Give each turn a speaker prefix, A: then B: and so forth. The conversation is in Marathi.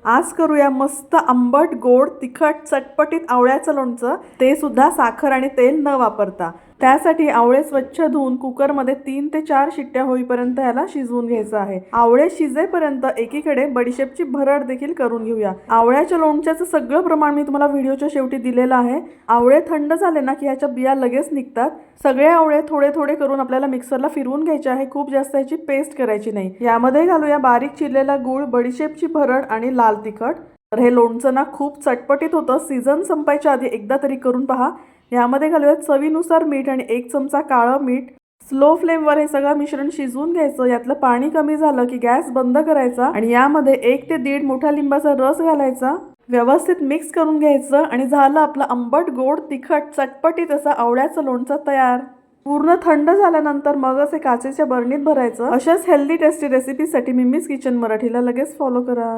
A: आज करूया मस्त आंबट गोड तिखट चटपटीत आवळ्याचं लोणचं, ते सुद्धा साखर आणि तेल न वापरता। त्यासाठी आवळे स्वच्छ धुवून कुकरमध्ये 3 ते 4 शिट्ट्या होईपर्यंत याला शिजवून घ्यायचं आहे। आवळे शिजेपर्यंत एकीकडे बडीशेपची भरड देखील करून घेऊया। आवळ्याच्या लोणच्याचं सगळं प्रमाण मी तुम्हाला व्हिडिओच्या शेवटी दिलेलं आहे। आवळे थंड झाले ना की ह्याच्या बिया लगेच निघतात। सगळे आवळे थोडे थोडे करून आपल्याला मिक्सरला फिरवून घ्यायचे आहे, खूप जास्त याची पेस्ट करायची नाही। यामध्ये घालूया बारीक चिरलेला गूळ, बडीशेपची भरड आणि लाल तिखट। तर हे लोणचं ना खूप चटपटीत होतं। सीझन संपायच्या आधी एकदा तरी करून पहा। यामध्ये घालूया चवीनुसार मीठ आणि 1 चमचा काळं मीठ। स्लो फ्लेमवर हे सगळं मिश्रण शिजवून घ्यायचं। यातलं पाणी कमी झालं की गॅस बंद करायचा आणि यामध्ये 1 ते 1.5 मोठा लिंबाचा रस घालायचा। व्यवस्थित मिक्स करून घ्यायचं आणि झालं आपलं आंबट गोड तिखट चटपटीत असं आवळ्याचं लोणचं तयार। पूर्ण थंड झाल्यानंतर मगच हे काचेच्या बरणीत भरायचं। अशाच हेल्दी टेस्टी रेसिपीसाठी मिमीज किचन मराठीला लगेच फॉलो करा।